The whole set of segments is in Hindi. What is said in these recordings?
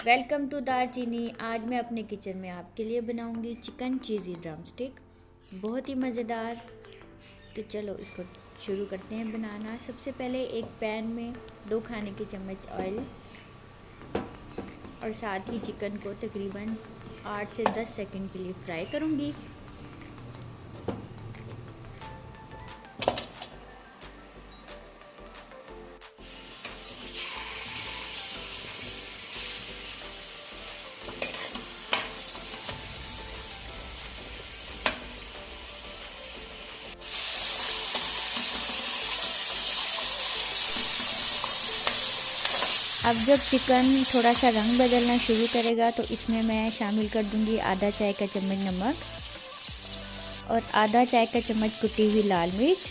Welcome to दारचीनी। आज मैं अपने किचन में आपके लिए बनाऊंगी चिकन चीज़ी ड्रम स्टिक, बहुत ही मज़ेदार। तो चलो इसको शुरू करते हैं बनाना। सबसे पहले एक पैन में 2 खाने के चम्मच ऑयल और साथ ही चिकन को तकरीबन 8 से 10 सेकंड के लिए फ्राई करूंगी। अब जब चिकन थोड़ा सा रंग बदलना शुरू करेगा तो इसमें मैं शामिल कर दूंगी आधा चाय का चम्मच नमक और आधा चाय का चम्मच कुटी हुई लाल मिर्च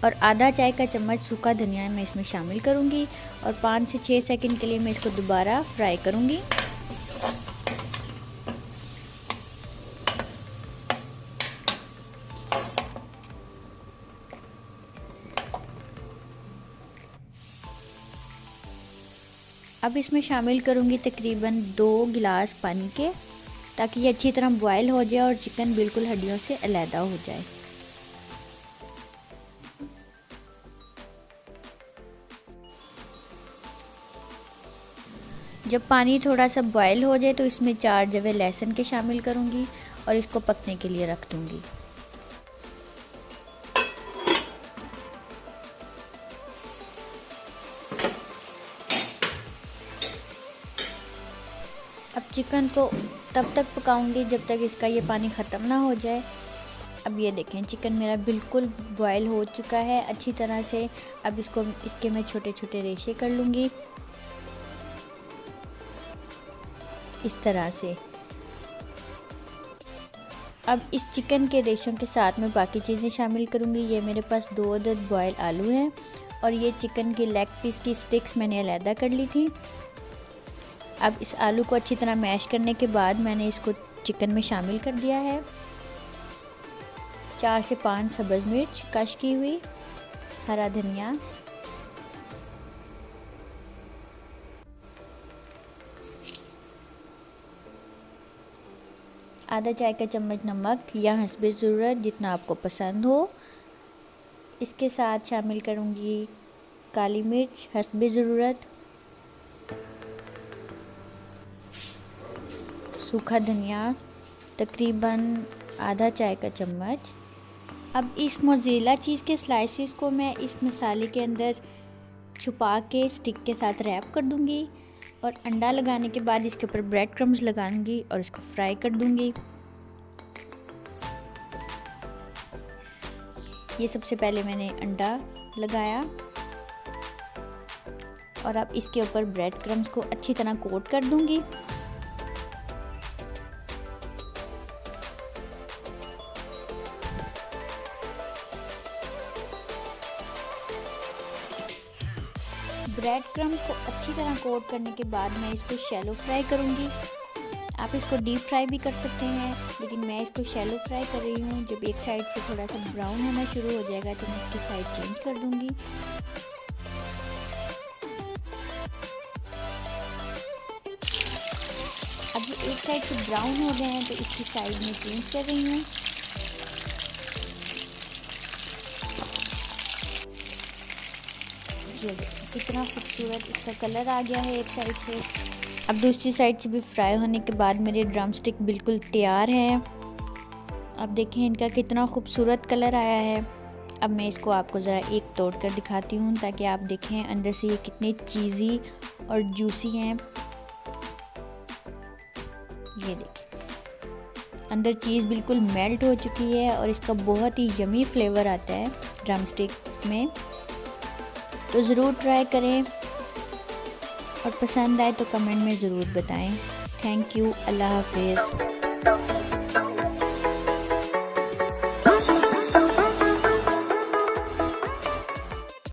और आधा चाय का चम्मच सूखा धनिया मैं इसमें शामिल करूंगी और 5 से 6 सेकंड के लिए मैं इसको दोबारा फ्राई करूंगी। अब इसमें शामिल करूंगी तकरीबन 2 गिलास पानी के, ताकि ये अच्छी तरह बॉयल हो जाए और चिकन बिल्कुल हड्डियों से अलहदा हो जाए। जब पानी थोड़ा सा बॉयल हो जाए तो इसमें 4 जवे लहसुन के शामिल करूंगी और इसको पकने के लिए रख दूंगी। अब चिकन को तब तक पकाऊंगी जब तक इसका ये पानी ख़त्म ना हो जाए। अब ये देखें चिकन मेरा बिल्कुल बॉयल हो चुका है अच्छी तरह से। अब इसके मैं छोटे छोटे रेशे कर लूँगी इस तरह से। अब इस चिकन के रेशों के साथ में बाकी चीज़ें शामिल करूँगी। ये मेरे पास 2 अदद बॉयल आलू हैं और ये चिकन की लेग पीस की स्टिक्स मैंने अलहदा कर ली थी। अब इस आलू को अच्छी तरह मैश करने के बाद मैंने इसको चिकन में शामिल कर दिया है। 4 से 5 सब्ज़ मिर्च कश की हुई, हरा धनिया, आधा चाय का चम्मच नमक या हस्बे ज़रूरत जितना आपको पसंद हो। इसके साथ शामिल करूँगी काली मिर्च हस्बे ज़रूरत, सूखा धनिया तकरीबन आधा चाय का चम्मच। अब इस मोज़रेला चीज़ के स्लाइसेस को मैं इस मसाले के अंदर छुपा के स्टिक के साथ रैप कर दूंगी और अंडा लगाने के बाद इसके ऊपर ब्रेड क्रम्स लगाऊंगी और इसको फ्राई कर दूंगी। ये सबसे पहले मैंने अंडा लगाया और अब इसके ऊपर ब्रेड क्रम्स को अच्छी तरह कोट कर दूंगी। ब्रेड क्रम्स को अच्छी तरह कोट करने के बाद मैं इसको शैलो फ्राई करूँगी। आप इसको डीप फ्राई भी कर सकते हैं, लेकिन मैं इसको शैलो फ्राई कर रही हूँ। जब एक साइड से थोड़ा सा ब्राउन होना शुरू हो जाएगा तो मैं इसकी साइड चेंज कर दूँगी। अब ये एक साइड से ब्राउन हो गए हैं तो इसकी साइड में चेंज कर रही हूँ। कितना खूबसूरत इसका कलर आ गया है एक साइड से। अब दूसरी साइड से भी फ्राई होने के बाद मेरे ड्रम स्टिक बिल्कुल तैयार हैं। अब देखें इनका कितना खूबसूरत कलर आया है। अब मैं इसको आपको ज़रा एक तोड़ कर दिखाती हूँ ताकि आप देखें अंदर से ये कितने चीज़ी और जूसी हैं। ये देखें अंदर चीज़ बिल्कुल मेल्ट हो चुकी है और इसका बहुत ही यमी फ्लेवर आता है ड्रम स्टिक में। तो ज़रूर ट्राई करें और पसंद आए तो कमेंट में ज़रूर बताएं। Thank you. अल्लाह हाफिज़।